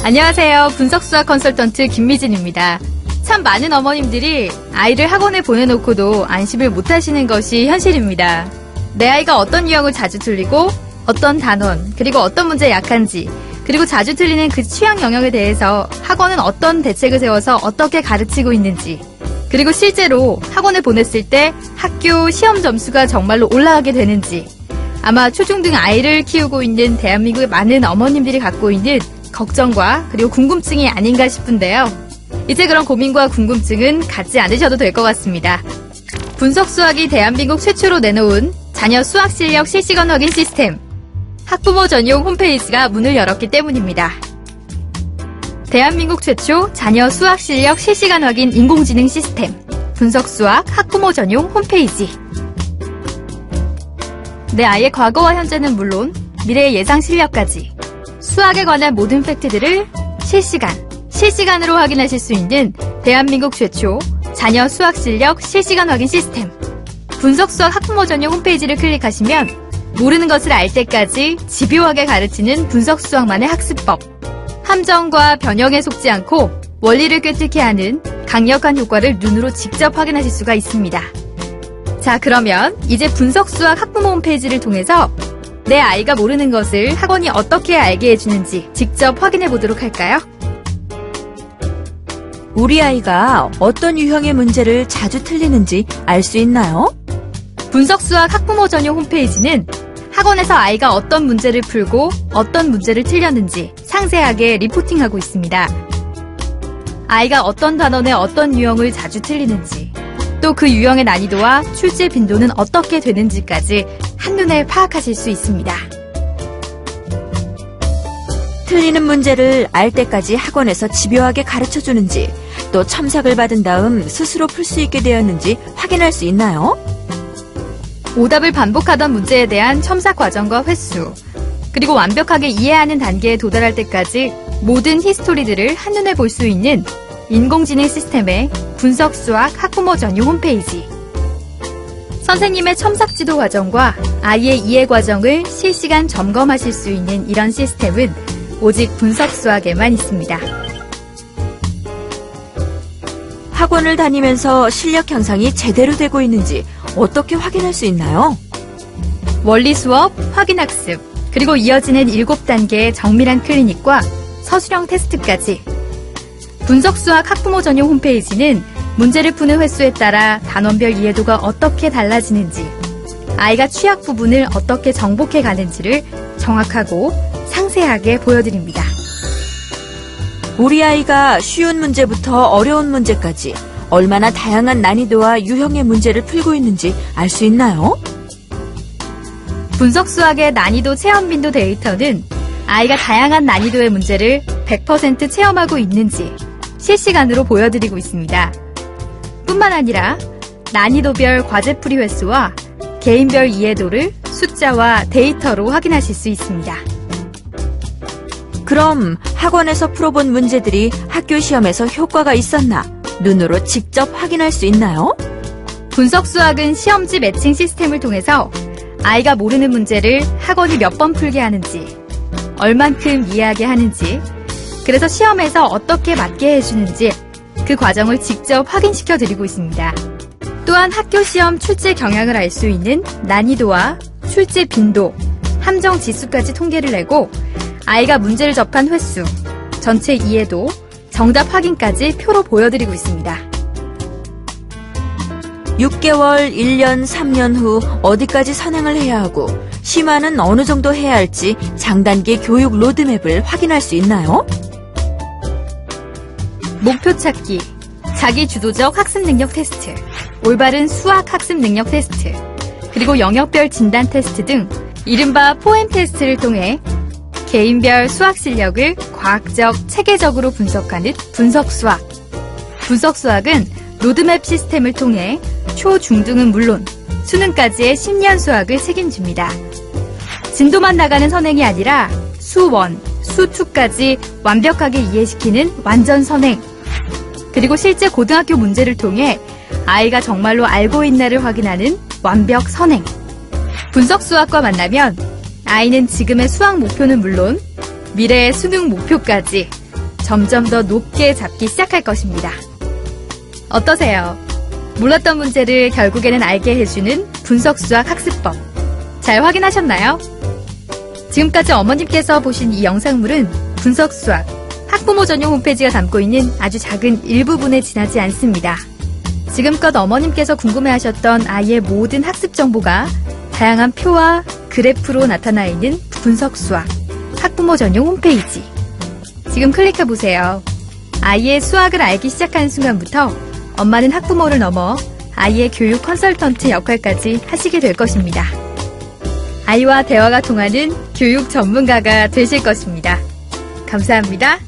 안녕하세요. 분석수학 컨설턴트 김미진입니다. 참 많은 어머님들이 아이를 학원에 보내놓고도 안심을 못하시는 것이 현실입니다. 내 아이가 어떤 유형을 자주 틀리고 어떤 단원, 그리고 어떤 문제에 약한지, 그리고 자주 틀리는 그 취향 영역에 대해서 학원은 어떤 대책을 세워서 어떻게 가르치고 있는지, 그리고 실제로 학원을 보냈을 때 학교 시험 점수가 정말로 올라가게 되는지, 아마 초중등 아이를 키우고 있는 대한민국의 많은 어머님들이 갖고 있는 걱정과 그리고 궁금증이 아닌가 싶은데요. 이제 그런 고민과 궁금증은 갖지 않으셔도 될 것 같습니다. 분석수학이 대한민국 최초로 내놓은 자녀 수학 실력 실시간 확인 시스템, 학부모 전용 홈페이지가 문을 열었기 때문입니다. 대한민국 최초 자녀 수학 실력 실시간 확인 인공지능 시스템, 분석수학 학부모 전용 홈페이지. 내 아이의 과거와 현재는 물론 미래의 예상 실력까지 수학에 관한 모든 팩트들을 실시간으로 확인하실 수 있는 대한민국 최초 자녀 수학 실력 실시간 확인 시스템, 분석수학 학부모 전용 홈페이지를 클릭하시면 모르는 것을 알 때까지 집요하게 가르치는 분석수학만의 학습법, 함정과 변형에 속지 않고 원리를 꿰뚫게 하는 강력한 효과를 눈으로 직접 확인하실 수가 있습니다. 자, 그러면 이제 분석수학 학부모 홈페이지를 통해서 내 아이가 모르는 것을 학원이 어떻게 알게 해주는지 직접 확인해 보도록 할까요? 우리 아이가 어떤 유형의 문제를 자주 틀리는지 알 수 있나요? 분석수학 학부모 전용 홈페이지는 학원에서 아이가 어떤 문제를 풀고 어떤 문제를 틀렸는지 상세하게 리포팅하고 있습니다. 아이가 어떤 단원의 어떤 유형을 자주 틀리는지, 또 그 유형의 난이도와 출제 빈도는 어떻게 되는지까지 한눈에 파악하실 수 있습니다. 틀리는 문제를 알 때까지 학원에서 집요하게 가르쳐주는지, 또 첨삭을 받은 다음 스스로 풀 수 있게 되었는지 확인할 수 있나요? 오답을 반복하던 문제에 대한 첨삭 과정과 횟수, 그리고 완벽하게 이해하는 단계에 도달할 때까지 모든 히스토리들을 한눈에 볼 수 있는 인공지능 시스템의 분석수학 학부모 전용 홈페이지. 선생님의 첨삭 지도 과정과 아이의 이해 과정을 실시간 점검하실 수 있는 이런 시스템은 오직 분석수학에만 있습니다. 학원을 다니면서 실력 향상이 제대로 되고 있는지 어떻게 확인할 수 있나요? 원리 수업, 확인 학습, 그리고 이어지는 7단계의 정밀한 클리닉과 서술형 테스트까지. 분석수학 학부모 전용 홈페이지는 문제를 푸는 횟수에 따라 단원별 이해도가 어떻게 달라지는지, 아이가 취약 부분을 어떻게 정복해 가는지를 정확하고 상세하게 보여드립니다. 우리 아이가 쉬운 문제부터 어려운 문제까지 얼마나 다양한 난이도와 유형의 문제를 풀고 있는지 알 수 있나요? 분석수학의 난이도 체험 빈도 데이터는 아이가 다양한 난이도의 문제를 100% 체험하고 있는지 실시간으로 보여드리고 있습니다. 뿐만 아니라 난이도별 과제풀이 횟수와 개인별 이해도를 숫자와 데이터로 확인하실 수 있습니다. 그럼 학원에서 풀어본 문제들이 학교 시험에서 효과가 있었나 눈으로 직접 확인할 수 있나요? 분석수학은 시험지 매칭 시스템을 통해서 아이가 모르는 문제를 학원이 몇 번 풀게 하는지, 얼만큼 이해하게 하는지, 그래서 시험에서 어떻게 맞게 해주는지 그 과정을 직접 확인시켜 드리고 있습니다. 또한 학교 시험 출제 경향을 알 수 있는 난이도와 출제 빈도, 함정 지수까지 통계를 내고 아이가 문제를 접한 횟수, 전체 이해도, 정답 확인까지 표로 보여드리고 있습니다. 6개월, 1년, 3년 후 어디까지 선행을 해야 하고 심화는 어느 정도 해야 할지 장단기 교육 로드맵을 확인할 수 있나요? 목표 찾기, 자기 주도적 학습 능력 테스트, 올바른 수학 학습 능력 테스트, 그리고 영역별 진단 테스트 등 이른바 포엠 테스트를 통해 개인별 수학 실력을 과학적, 체계적으로 분석하는 분석수학. 분석수학은 로드맵 시스템을 통해 초, 중등은 물론 수능까지의 10년 수학을 책임집니다. 진도만 나가는 선행이 아니라 수1, 수2까지 완벽하게 이해시키는 완전 선행. 그리고 실제 고등학교 문제를 통해 아이가 정말로 알고 있나를 확인하는 완벽 선행. 분석수학과 만나면 아이는 지금의 수학 목표는 물론 미래의 수능 목표까지 점점 더 높게 잡기 시작할 것입니다. 어떠세요? 몰랐던 문제를 결국에는 알게 해주는 분석수학 학습법. 잘 확인하셨나요? 지금까지 어머님께서 보신 이 영상물은 분석수학, 학부모 전용 홈페이지가 담고 있는 아주 작은 일부분에 지나지 않습니다. 지금껏 어머님께서 궁금해하셨던 아이의 모든 학습 정보가 다양한 표와 그래프로 나타나 있는 분석수학, 학부모 전용 홈페이지. 지금 클릭해보세요. 아이의 수학을 알기 시작하는 순간부터 엄마는 학부모를 넘어 아이의 교육 컨설턴트 역할까지 하시게 될 것입니다. 아이와 대화가 통하는 교육 전문가가 되실 것입니다. 감사합니다.